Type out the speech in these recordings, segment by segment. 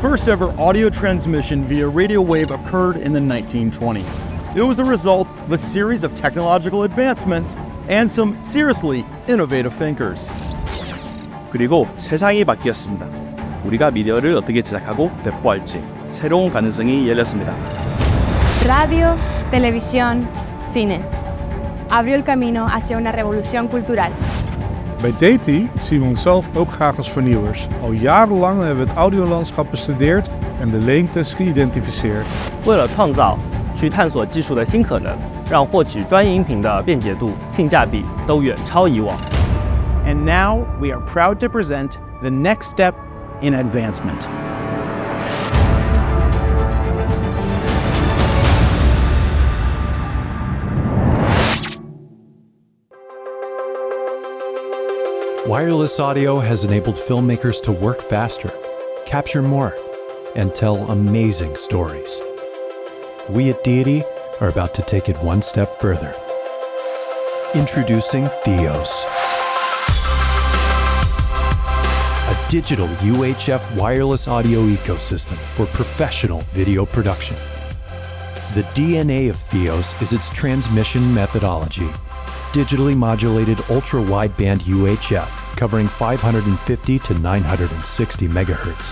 first ever audio transmission via radio wave occurred in the 1920s. It was the result of a series of technological advancements and some seriously innovative thinkers. 그리고 세상이 바뀌었습니다. 우리가 미디어를 어떻게 제작하고 배포할지 새로운 가능성이 열렸습니다. Radio, televisión, cine. Abrió el camino hacia una revolución cultural. Bij Deity zien we onszelf ook graag als vernieuwers. Al jarenlang hebben we het audiolandschap bestudeerd en de leemtes geïdentificeerd. 为了创造去探索技术的新可能，让获取专业音频的便捷度、性价比都远超以往。And now we are proud to present the next step in advancement. Wireless audio has enabled filmmakers to work faster, capture more, and tell amazing stories. We at Deity are about to take it one step further. Introducing Theos, a digital UHF wireless audio ecosystem for professional video production. The DNA of Theos is its transmission methodology. Digitally modulated ultra-wideband UHF covering 550 to 960 megahertz.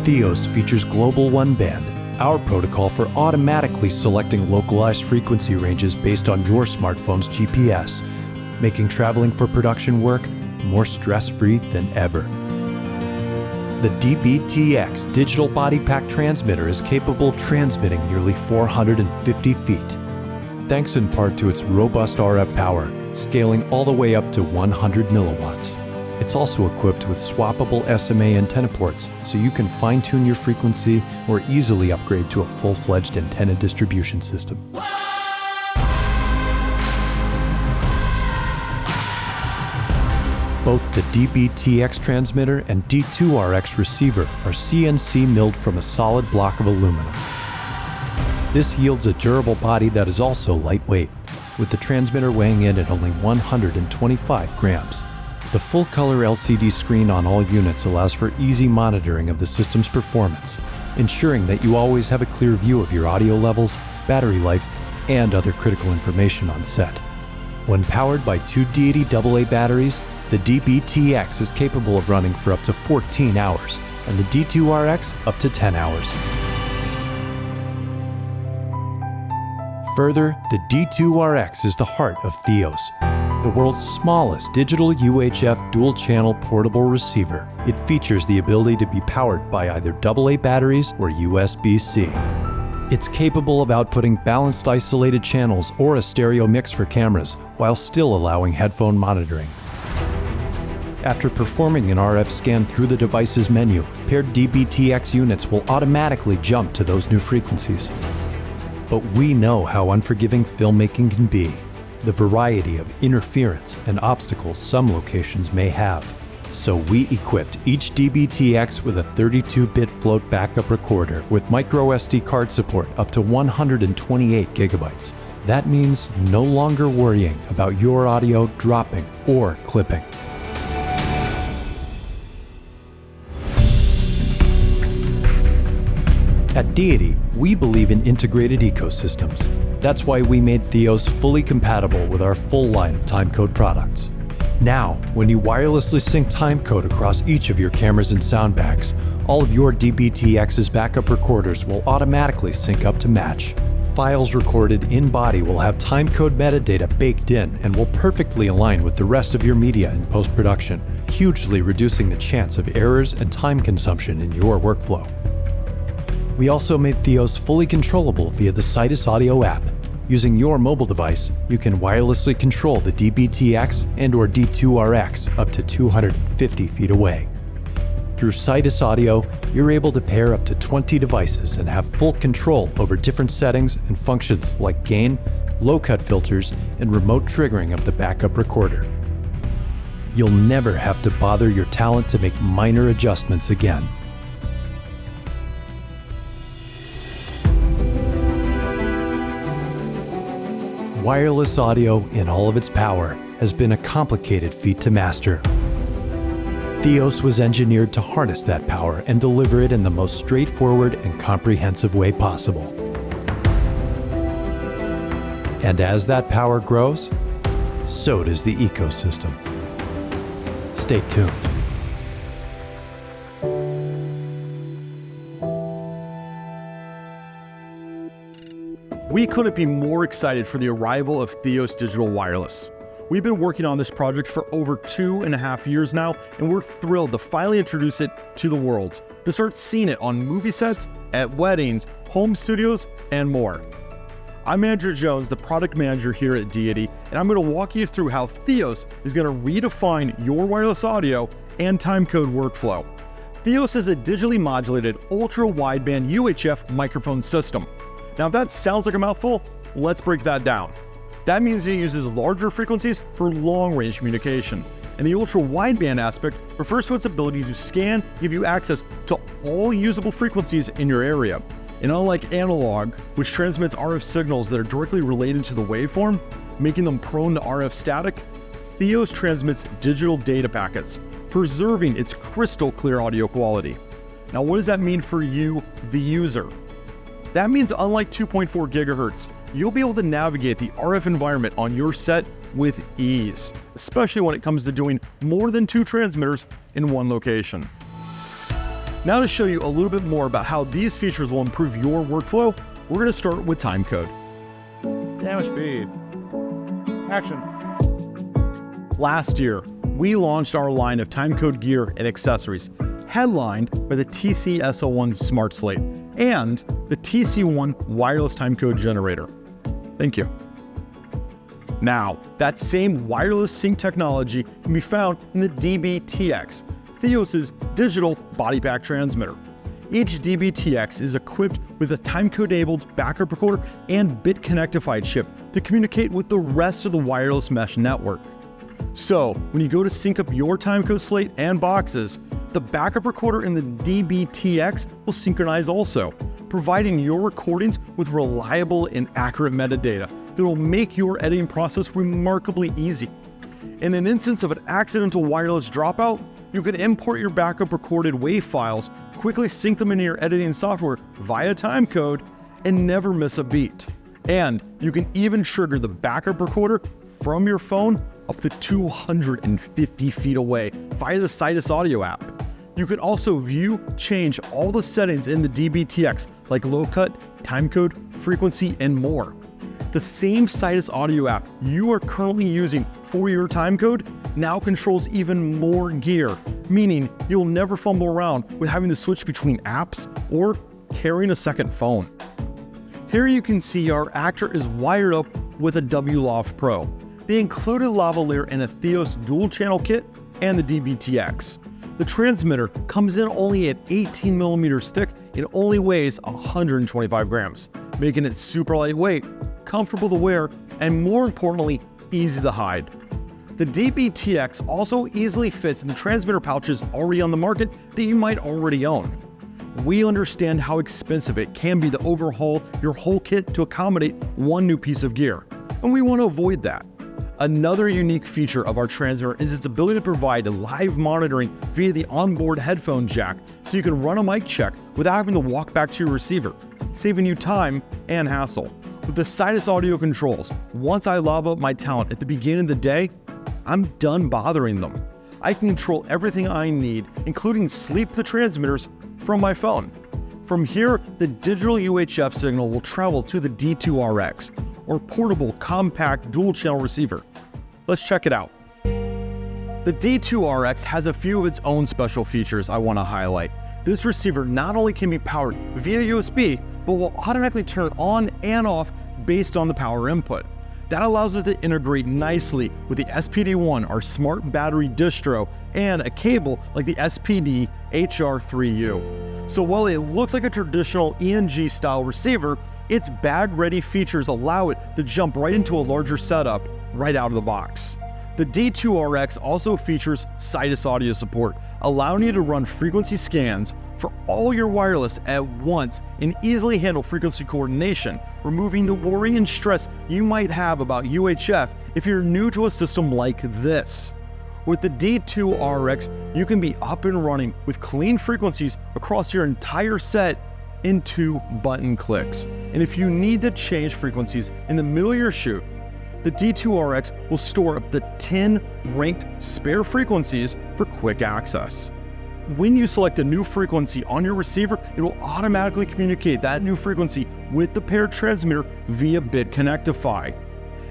Theos features Global One Band, our protocol for automatically selecting localized frequency ranges based on your smartphone's GPS, making traveling for production work more stress-free than ever. The DBTX digital body pack transmitter is capable of transmitting nearly 450 feet, thanks in part to its robust RF power, scaling all the way up to 100 milliwatts. It's also equipped with swappable SMA antenna ports, so you can fine-tune your frequency or easily upgrade to a full-fledged antenna distribution system. Both the DBTX transmitter and D2RX receiver are CNC milled from a solid block of aluminum. This yields a durable body that is also lightweight, with the transmitter weighing in at only 125 grams. The full-color LCD screen on all units allows for easy monitoring of the system's performance, ensuring that you always have a clear view of your audio levels, battery life, and other critical information on set. When powered by two Deity AA batteries, the DBTX is capable of running for up to 14 hours, and the D2RX up to 10 hours. Further, the D2RX is the heart of Theos, the world's smallest digital UHF dual-channel portable receiver. It features the ability to be powered by either AA batteries or USB-C. It's capable of outputting balanced isolated channels or a stereo mix for cameras, while still allowing headphone monitoring. After performing an RF scan through the device's menu, paired DBTX units will automatically jump to those new frequencies. But we know how unforgiving filmmaking can be, the variety of interference and obstacles some locations may have. So we equipped each DBTX with a 32-bit float backup recorder with micro SD card support up to 128 gigabytes. That means no longer worrying about your audio dropping or clipping. At Deity, we believe in integrated ecosystems. That's why we made Theos fully compatible with our full line of Timecode products. Now, when you wirelessly sync Timecode across each of your cameras and sound bags, all of your DBTX's backup recorders will automatically sync up to match. Files recorded in-body will have Timecode metadata baked in and will perfectly align with the rest of your media in post-production, hugely reducing the chance of errors and time consumption in your workflow. We also made Theos fully controllable via the Citus Audio app. Using your mobile device, you can wirelessly control the DBTX and/or D2RX up to 250 feet away. Through Citus Audio, you're able to pair up to 20 devices and have full control over different settings and functions like gain, low-cut filters, and remote triggering of the backup recorder. You'll never have to bother your talent to make minor adjustments again. Wireless audio in all of its power has been a complicated feat to master. Theos was engineered to harness that power and deliver it in the most straightforward and comprehensive way possible. And as that power grows, so does the ecosystem. Stay tuned. We couldn't be more excited for the arrival of Theos Digital Wireless. We've been working on this project for over 2.5 years now, and we're thrilled to finally introduce it to the world, to start seeing it on movie sets, at weddings, home studios, and more. I'm Andrew Jones, the product manager here at Deity, and I'm going to walk you through how Theos is going to redefine your wireless audio and timecode workflow. Theos is a digitally modulated ultra-wideband UHF microphone system. Now, if that sounds like a mouthful, let's break that down. That means it uses larger frequencies for long-range communication. And the ultra-wideband aspect refers to its ability to scan, give you access to all usable frequencies in your area. And unlike analog, which transmits RF signals that are directly related to the waveform, making them prone to RF static, Theos transmits digital data packets, preserving its crystal clear audio quality. Now, what does that mean for you, the user? That means unlike 2.4 gigahertz, you'll be able to navigate the RF environment on your set with ease, especially when it comes to doing more than 2 transmitters in one location. Now to show you a little bit more about how these features will improve your workflow, we're going to start with timecode. Camera speed. Action. Last year, we launched our line of timecode gear and accessories, headlined by the TC-SL1 Smart Slate and the TC1 wireless timecode generator. Thank you. Now, that same wireless sync technology can be found in the DBTX, Theos' digital body pack transmitter. Each DBTX is equipped with a timecode-enabled backup recorder and bit connectified chip to communicate with the rest of the wireless mesh network. So, when you go to sync up your timecode slate and boxes, the backup recorder in the DBTX will synchronize also, providing your recordings with reliable and accurate metadata that will make your editing process remarkably easy. In an instance of an accidental wireless dropout, you can import your backup recorded WAV files, quickly sync them into your editing software via timecode, and never miss a beat. And you can even trigger the backup recorder from your phone up to 250 feet away via the Citus Audio app. You can also view, change all the settings in the DBTX like low cut, timecode, frequency, and more. The same Citus Audio app you are currently using for your timecode now controls even more gear, meaning you'll never fumble around with having to switch between apps or carrying a second phone. Here you can see our actor is wired up with a WLOF Pro, the included lavalier in a Theos dual channel kit, and the DBTX. The transmitter comes in only at 18 millimeters thick and only weighs 125 grams, making it super lightweight, comfortable to wear, and more importantly, easy to hide. The DBTX also easily fits in the transmitter pouches already on the market that you might already own. We understand how expensive it can be to overhaul your whole kit to accommodate one new piece of gear, and we want to avoid that. Another unique feature of our transmitter is its ability to provide live monitoring via the onboard headphone jack, so you can run a mic check without having to walk back to your receiver, saving you time and hassle. With the Citus Audio controls, once I lob up my talent at the beginning of the day, I'm done bothering them. I can control everything I need, including sleep the transmitters, from my phone. From here, the digital UHF signal will travel to the D2RX, or portable compact dual channel receiver. Let's check it out. The D2RX has a few of its own special features I want to highlight. This receiver not only can be powered via USB, but will automatically turn on and off based on the power input. That allows it to integrate nicely with the SPD-1, our smart battery distro, and a cable like the SPD HR3U. So while it looks like a traditional ENG style receiver, its bag-ready features allow it to jump right into a larger setup right out of the box. The D2RX also features Citus Audio support, allowing you to run frequency scans for all your wireless at once and easily handle frequency coordination, removing the worry and stress you might have about UHF if you're new to a system like this. With the D2RX, you can be up and running with clean frequencies across your entire set in 2 button clicks. And if you need to change frequencies in the middle of your shoot, the D2RX will store up to 10 ranked spare frequencies for quick access. When you select a new frequency on your receiver, it will automatically communicate that new frequency with the paired transmitter via bit connectify.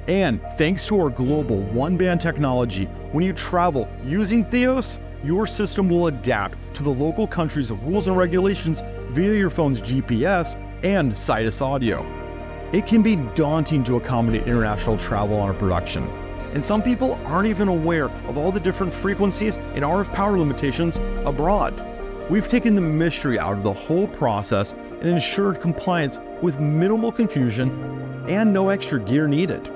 And thanks to our global one-band technology, when you travel using Theos, your system will adapt to the local country's rules and regulations via your phone's GPS and Sidus audio. It can be daunting to accommodate international travel on a production, and some people aren't even aware of all the different frequencies and RF power limitations abroad. We've taken the mystery out of the whole process and ensured compliance with minimal confusion and no extra gear needed.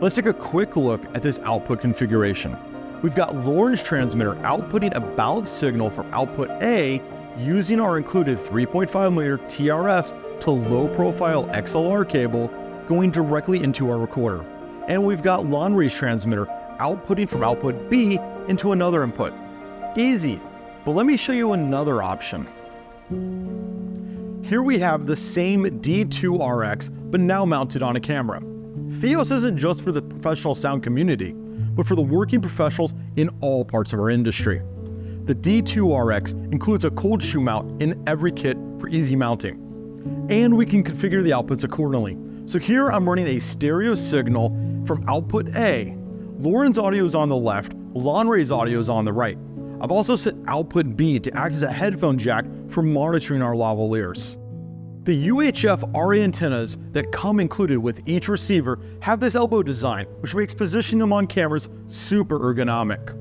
Let's take a quick look at this output configuration. We've got Lauren's transmitter outputting a balanced signal from output A using our included 3.5mm TRS to low-profile XLR cable going directly into our recorder. And we've got Lonry's transmitter outputting from output B into another input. Easy, but let me show you another option. Here we have the same D2RX, but now mounted on a camera. Theos isn't just for the professional sound community, but for the working professionals in all parts of our industry. The D2RX includes a cold shoe mount in every kit for easy mounting. And we can configure the outputs accordingly. So here I'm running a stereo signal from output A. Lauren's audio is on the left, Lonray's audio is on the right. I've also set output B to act as a headphone jack for monitoring our lavaliers. The UHF RA antennas that come included with each receiver have this elbow design, which makes positioning them on cameras super ergonomic.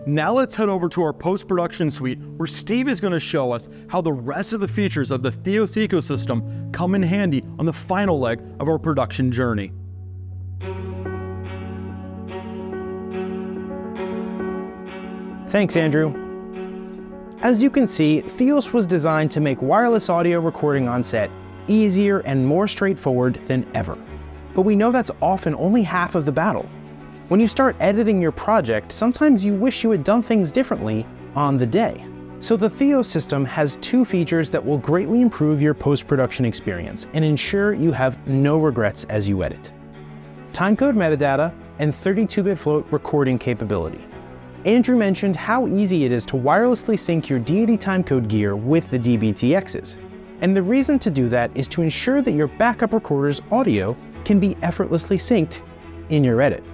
Now let's head over to our post-production suite where Steve is going to show us how the rest of the features of the Theos ecosystem come in handy on the final leg of our production journey. Thanks, Andrew. As you can see, Theos was designed to make wireless audio recording on set easier and more straightforward than ever. But we know that's often only half of the battle. When you start editing your project, sometimes you wish you had done things differently on the day. So the Theos system has 2 features that will greatly improve your post-production experience and ensure you have no regrets as you edit. Timecode metadata and 32-bit float recording capability. Andrew mentioned how easy it is to wirelessly sync your Deity Timecode gear with the DBTXs. And the reason to do that is to ensure that your backup recorder's audio can be effortlessly synced in your edit.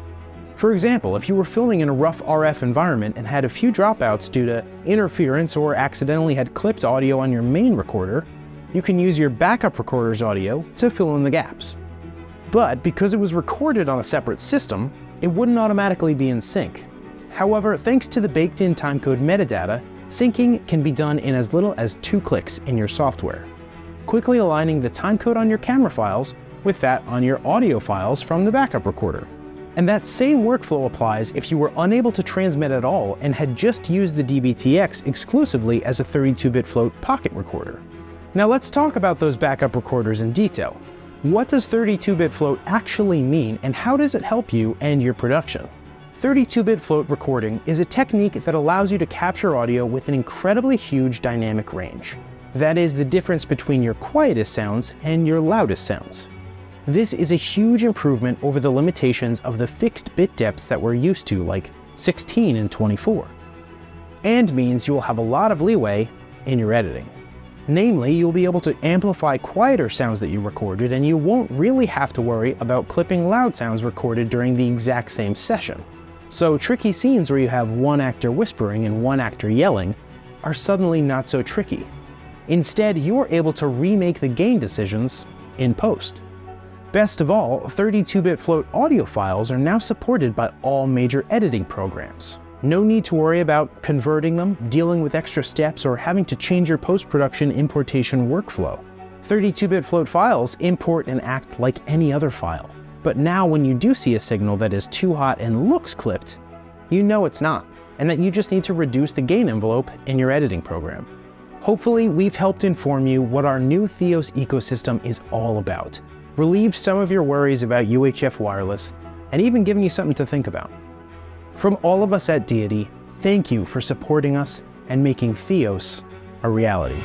For example, if you were filming in a rough RF environment and had a few dropouts due to interference or accidentally had clipped audio on your main recorder, you can use your backup recorder's audio to fill in the gaps. But because it was recorded on a separate system, it wouldn't automatically be in sync. However, thanks to the baked-in timecode metadata, syncing can be done in as little as 2 clicks in your software, quickly aligning the timecode on your camera files with that on your audio files from the backup recorder. And that same workflow applies if you were unable to transmit at all and had just used the DBTX exclusively as a 32-bit float pocket recorder. Now let's talk about those backup recorders in detail. What does 32-bit float actually mean, and how does it help you and your production? 32-bit float recording is a technique that allows you to capture audio with an incredibly huge dynamic range. That is the difference between your quietest sounds and your loudest sounds. This is a huge improvement over the limitations of the fixed bit depths that we're used to, like 16 and 24, and means you will have a lot of leeway in your editing. Namely, you'll be able to amplify quieter sounds that you recorded, and you won't really have to worry about clipping loud sounds recorded during the exact same session. So tricky scenes where you have one actor whispering and one actor yelling are suddenly not so tricky. Instead, you're able to remake the gain decisions in post. Best of all, 32-bit float audio files are now supported by all major editing programs. No need to worry about converting them, dealing with extra steps, or having to change your post-production importation workflow. 32-bit float files import and act like any other file. But now when you do see a signal that is too hot and looks clipped, you know it's not, and that you just need to reduce the gain envelope in your editing program. Hopefully, we've helped inform you what our new Theos ecosystem is all about, relieved some of your worries about UHF wireless, and even given you something to think about. From all of us at Deity, thank you for supporting us and making Theos a reality.